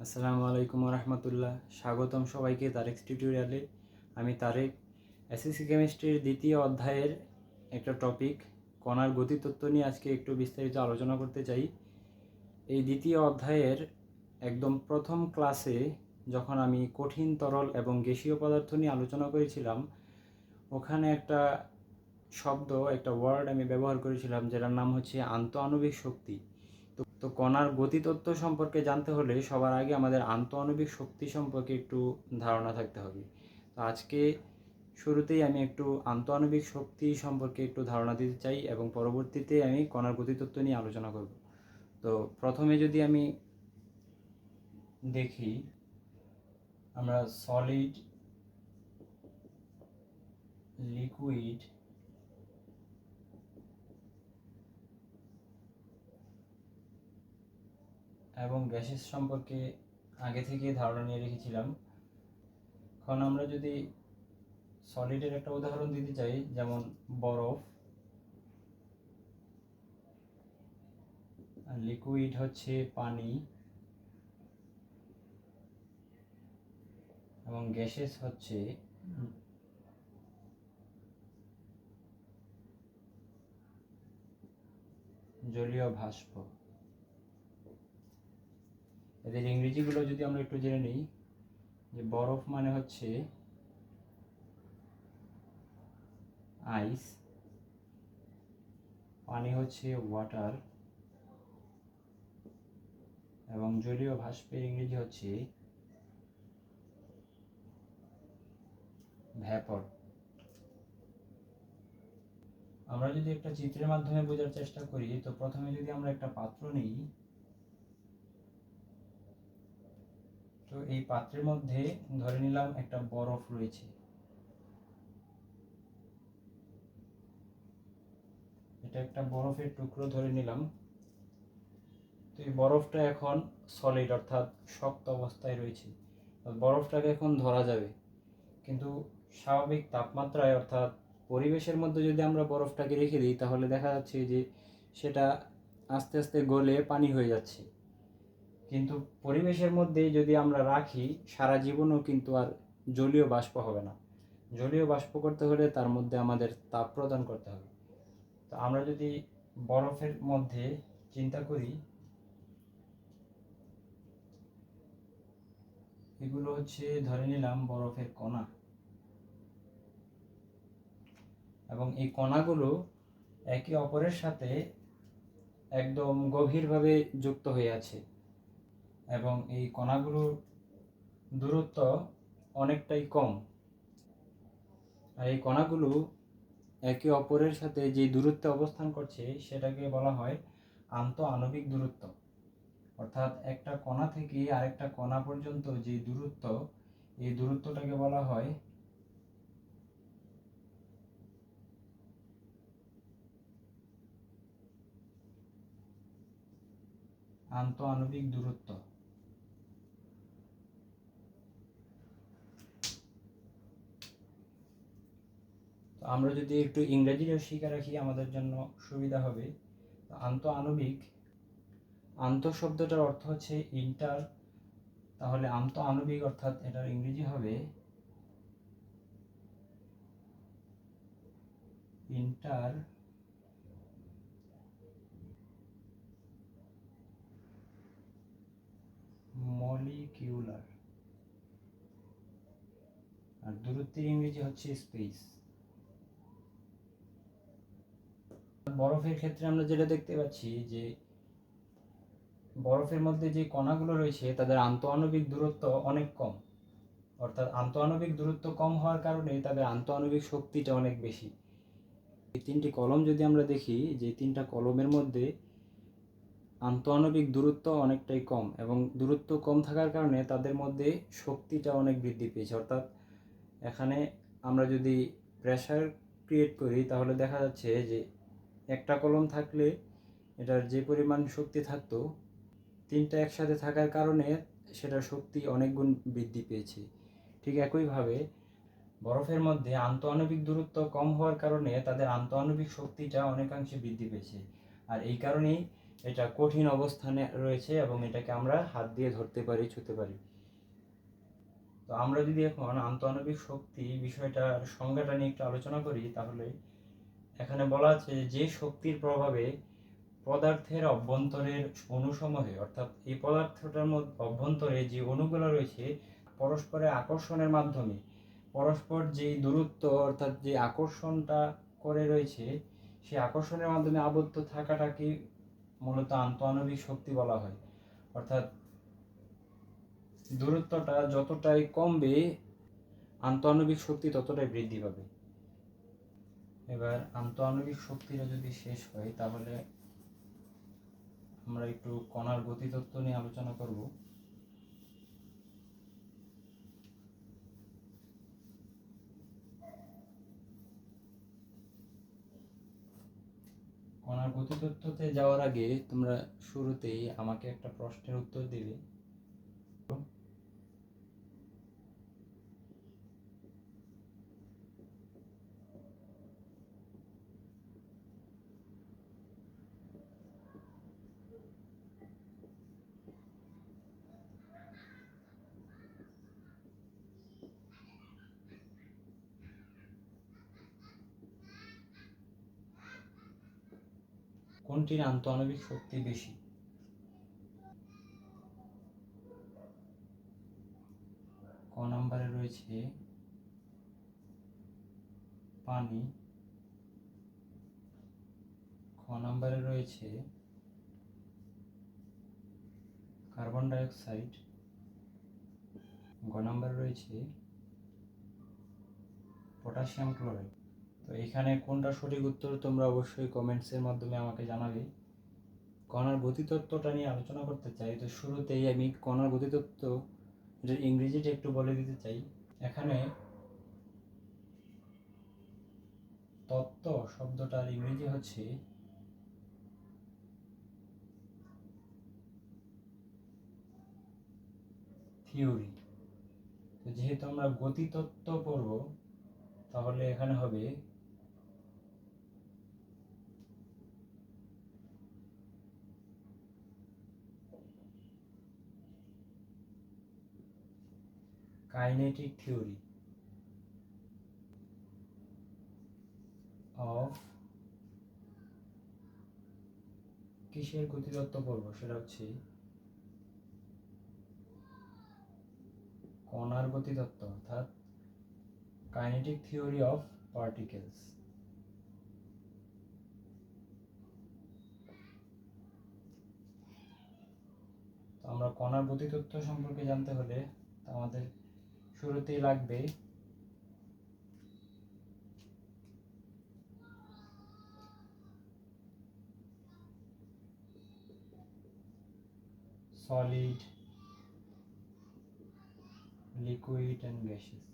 আসসালামু আলাইকুম রহমতুল্লাহ। স্বাগতম সবাইকে তারেক টিউটোরিয়ালে। আমি তারেক। এসএসসি কেমিস্ট্রির দ্বিতীয় অধ্যায়ের একটা টপিক কণার গতিতত্ত্ব নিয়ে আজকে একটু বিস্তারিত আলোচনা করতে চাই। এই দ্বিতীয় অধ্যায়ের একদম প্রথম ক্লাসে যখন আমি কঠিন তরল এবং গ্যাসীয় পদার্থ নিয়ে আলোচনা করেছিলাম, ওখানে একটা শব্দ, একটা ওয়ার্ড আমি ব্যবহার করেছিলাম যেটার নাম হচ্ছে আন্তঃআণবিক শক্তি। তো কণার গতিতত্ত্ব সম্পর্কে জানতে হলে সবার আগে আমাদের আন্তঃআণবিক শক্তি সম্পর্কে একটু ধারণা থাকতে হবে। তো আজকে শুরুতেই আমি একটু আন্তঃআণবিক শক্তি সম্পর্কে একটু ধারণা দিতে চাই এবং পরবর্তীতে আমি কণার গতিতত্ত্ব নিয়ে আলোচনা করব। তো প্রথমে যদি আমি দেখি, আমরা সলিড, লিকুইড এবং গ্যাসেস সম্পর্কে আগে থেকে ধারণা নিয়ে রেখেছিলাম। এখন আমরা যদি সলিডের একটা উদাহরণ দিতে চাই, যেমন বরফ, আর লিকুইড হচ্ছে পানি, এবং গ্যাসেস হচ্ছে জলীয় বাষ্প। এদের ইংরেজিগুলো যদি আমরা একটু জেনে নিই, যে বরফ মানে হচ্ছে আইস, পানি হচ্ছে ওয়াটার, এবং জলীয় বাষ্পের ইংরেজি হচ্ছে ভ্যাপর। আমরা যদি একটা চিত্রের মাধ্যমে বোঝার চেষ্টা করি, তো প্রথমে যদি আমরা একটা পাত্র নিই, তো এই পাত্রের মধ্যে ধরে নিলাম একটা বরফ রয়েছে। এটা একটা বরফের টুকরো ধরে নিলাম। তো এই বরফটা এখন সলিড অর্থাৎ শক্ত অবস্থায় রয়েছে। বরফটাকে এখন ধরা যাবে, কিন্তু স্বাভাবিক তাপমাত্রায় অর্থাৎ পরিবেশের মধ্যে যদি আমরা বরফটাকে রেখে দিই, তাহলে দেখা যাচ্ছে যে সেটা আস্তে আস্তে গলে পানি হয়ে যাচ্ছে। কিন্তু পরিবেশের মধ্যে যদি আমরা রাখি, সারা জীবনও কিন্তু আর জলীয় বাষ্প হবে না। জলীয় বাষ্প করতে হলে তার মধ্যে আমাদের তাপ প্রদান করতে হবে। তো আমরা যদি বরফের মধ্যে চিন্তা করি, এগুলো হচ্ছে ধরে নিলাম বরফের কণা, এবং এই কণাগুলো একে অপরের সাথে একদম গভীরভাবে যুক্ত হয়ে আছে, এবং এই কণাগুলোর দূরত্ব অনেকটাই কম। আর এই কণাগুলো একে অপরের সাথে যে দূরত্বে অবস্থান করছে সেটাকে বলা হয় আন্তঃআণবিক দূরত্ব। অর্থাৎ একটা কণা থেকে আরেকটা কণা পর্যন্ত যে দূরত্ব, এই দূরত্বটাকে বলা হয় আন্তঃআণবিক দূরত্ব। তো আমরা যদি একটু ইংরেজিও শিখে রাখি আমাদের জন্য সুবিধা হবে। আন্তঃআণবিক, আন্তঃ শব্দটার অর্থ হচ্ছে ইন্টার, তাহলে আন্তঃআণবিক অর্থাৎ এটার ইংরেজি হবে ইন্টার মলিকিউলার, আর দূরত্বের ইংরেজি হচ্ছে স্পেস। বরফের ক্ষেত্রে আমরা যেটা দেখতে পাচ্ছি যে বরফের মধ্যে যে কণাগুলো রয়েছে তাদের আন্তঃআণবিক দূরত্ব অনেক কম। অর্থাৎ আন্তঃআণবিক দূরত্ব কম হওয়ার কারণে তাদের আন্তঃআণবিক শক্তিটা অনেক বেশি। এই তিনটি কলম যদি আমরা দেখি, যে তিনটা কলমের মধ্যে আন্তঃআণবিক দূরত্ব অনেকটাই কম, এবং দূরত্ব কম থাকার কারণে তাদের মধ্যে শক্তিটা অনেক বৃদ্ধি পেয়েছে। অর্থাৎ এখানে আমরা যদি প্রেসার ক্রিয়েট করি, তাহলে দেখা যাচ্ছে যে একটা কলম থাকলে এটার যে পরিমাণ শক্তি থাকতো, তিনটা একসাথে থাকার কারণে সেটার শক্তি অনেক গুণ বৃদ্ধি পেয়েছে। ঠিক একইভাবে বরফের মধ্যে আন্তঃআণবিক দূরত্ব কম হওয়ার কারণে তাদের আন্তঃআণবিক শক্তিটা অনেকাংশে বৃদ্ধি পেয়েছে। আর এই কারণেই এটা কঠিন অবস্থানে রয়েছে এবং এটাকে আমরা হাত দিয়ে ধরতে পারি, ছুঁতে পারি। তো আমরা যদি এখন আন্তঃআণবিক শক্তি বিষয়টার সংজ্ঞাটা নিয়ে একটু আলোচনা করি, তাহলে এখানে বলা আছে যে শক্তির প্রভাবে পদার্থের অভ্যন্তরের অণুসমূহে, অর্থাৎ এই পদার্থটার মধ্যে অভ্যন্তরে যে অণুগুলো রয়েছে পরস্পরের আকর্ষণের মাধ্যমে পরস্পর যেই দূরত্ব অর্থাৎ যে আকর্ষণটা করে রয়েছে সেই আকর্ষণের মাধ্যমে আবদ্ধ থাকাটাকে মূলত আন্তঃআণবিক শক্তি বলা হয়। অর্থাৎ দূরত্বটা যতটাই কমবে আন্তঃআণবিক শক্তি ততটাই বৃদ্ধি পাবে। এবার আন্তঃআণবিক শক্তিটা যদি শেষ হয় তাহলে আমরা একটু কণার গতিতত্ত্ব নিয়ে আলোচনা করব। কণার গতিতত্ত্বতে যাওয়ার আগে তোমরা শুরুতেই আমাকে একটা প্রশ্নের উত্তর দিবে। কোনটির আন্তঃআণবিক শক্তি বেশি? ক নম্বরে রয়েছে পানি, খ নম্বরে রয়েছে কার্বন ডাইঅক্সাইড, গ নম্বরে রয়েছে পটাশিয়াম ক্লোরাইড। তো এখানে কোনটা সঠিক উত্তর তোমরা অবশ্যই কমেন্টসের মাধ্যমে আমাকে জানাবে। কণার গতিতত্ত্বটা নিয়ে আলোচনা করতে চাই। তো শুরুতেই আমি কণার গতিতত্ত্ব এটার ইংরেজিটা একটু বলে দিতে চাই। এখানে তত্ত্ব শব্দটার ইংরেজি হচ্ছে থিওরি। তো যেহেতু আমরা গতিতত্ত্ব পড়ব তাহলে এখানে হবে কাইনেটিক থিওরি অফ, কিসের গতিতত্ত্ব পড়ব সেটা হচ্ছে কণার গতিতত্ত্ব, অর্থাৎ কাইনেটিক থিওরি অফ পার্টিকেলস। তো আমরা কণার গতিতত্ত্ব সম্পর্কে জানতে হলে আমাদের শুরুতেই লাগবে সলিড, লিকুইড অ্যান্ড গ্যাসেস।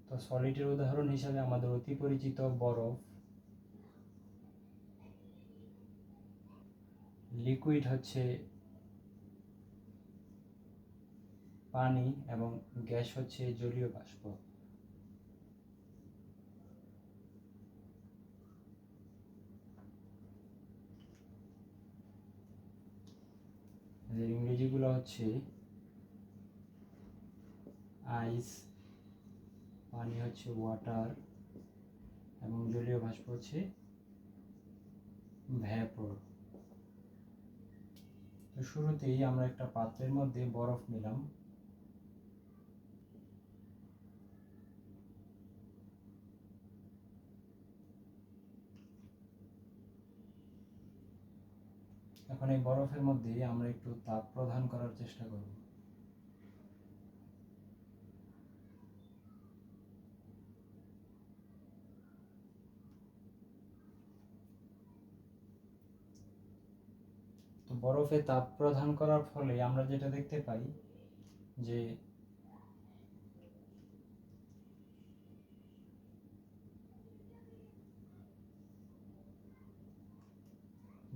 তো সলিডের উদাহরণ হিসাবে আমাদের অতি পরিচিত বরফ, লিকুইড হচ্ছে পানি এবং গ্যাস হচ্ছে জলীয় বাষ্প। এর ইংরেজিগুলো হচ্ছে আইস, পানি হচ্ছে ওয়াটার এবং জলীয় বাষ্প হচ্ছে ভ্যাপর। তো শুরুতেই আমরা একটা পাত্রের মধ্যে বরফ নিলাম, এখন এই বরফের মধ্যে আমরা একটু তাপ প্রদান করার চেষ্টা করব। তো বরফে তাপ প্রদান করার ফলে আমরা যেটা দেখতে পাই যে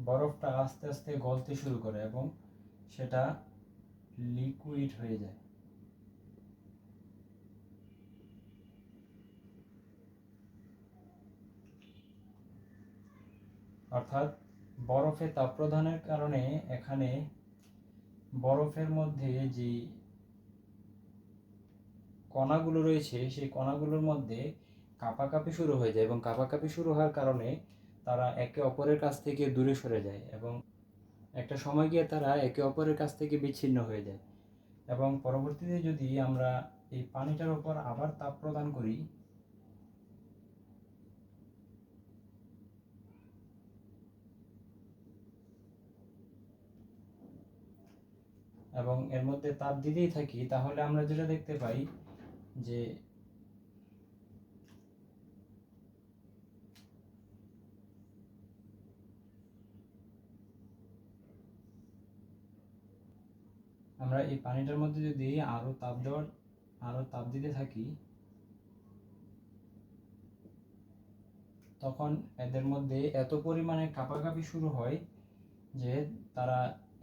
বরফটা আস্তে আস্তে গলতে শুরু করে এবং সেটা লিকুইড হয়ে যায়। অর্থাৎ বরফে তাপ প্রদানের কারণে এখানে বরফের মধ্যে যে কণাগুলো রয়েছে সেই কণাগুলোর মধ্যে কাঁপাকাঁপি শুরু হয়ে যায়, এবং কাঁপাকাঁপি শুরু হওয়ার কারণে তারা একে অপরের কাছ থেকে দূরে সরে যায়, এবং একটা সময় গিয়ে তারা একে অপরের কাছ থেকে বিচ্ছিন্ন হয়ে যায়। এবং পরবর্তীতে যদি আমরা এই পানিটার উপর আবার তাপ প্রদান করি, এবং এর মধ্যে তাপ দিতেই থাকি, তাহলে আমরা যেটা দেখতে পাই যে আমরা এই পানিটার মধ্যে যদি আরো তাপ দিতে থাকি, তখন এদের মধ্যে এত পরিমাণে কাঁপাকাঁপি শুরু হয় যে তারা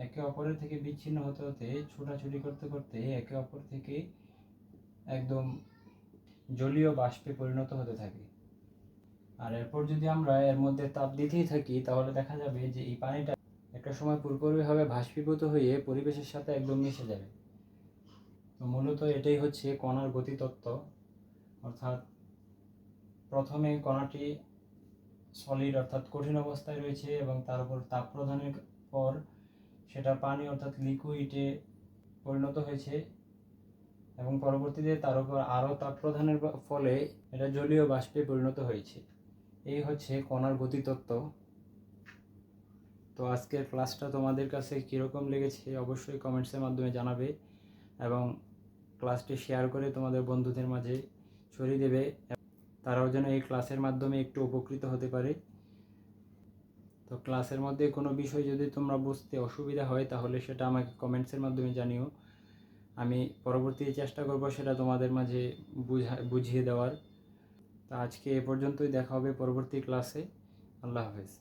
একে অপরের থেকে বিচ্ছিন্ন হতে হতে, ছোটাছুটি করতে করতে একে অপর থেকে একদম জলীয় বাষ্পে পরিণত হতে থাকে। আর এরপর যদি আমরা এর মধ্যে তাপ দিতেই থাকি, তাহলে দেখা যাবে যে এই পানিটা একটা সময় পুরোপুরিভাবে বাষ্পীভূত হয়ে পরিবেশের সাথে একদম মিশে যাবে। তো মূলত এটাই হচ্ছে কণার গতিতত্ত্ব। অর্থাৎ প্রথমে কণাটি সলিড অর্থাৎ কঠিন অবস্থায় রয়েছে, এবং তার উপর তাপ প্রদানের পর সেটা পানি অর্থাৎ লিকুইডে পরিণত হয়েছে, এবং পরবর্তীতে তার উপর আরও তাপ প্রদানের ফলে এটা জলীয় বাষ্পে পরিণত হয়েছে। এই হচ্ছে কণার গতিতত্ত্ব। তো আজকের ক্লাসটা তোমাদের কাছে কীরকম লেগেছে অবশ্যই কমেন্টসের মাধ্যমে জানাবে, এবং ক্লাসটি শেয়ার করে তোমাদের বন্ধুদের মাঝে ছড়িয়ে দেবে, তারাও যেন এই ক্লাসের মাধ্যমে একটু উপকৃত হতে পারে। তো ক্লাসের মধ্যে কোনো বিষয় যদি তোমরা বুঝতে অসুবিধা হয়, তাহলে সেটা আমাকে কমেন্টসের মাধ্যমে জানিও। আমি পরবর্তীতে চেষ্টা করব সেটা তোমাদের মাঝে বুঝিয়ে দেওয়ার। তো আজকে এ পর্যন্তই, দেখা হবে পরবর্তী ক্লাসে। আল্লাহ হাফেজ।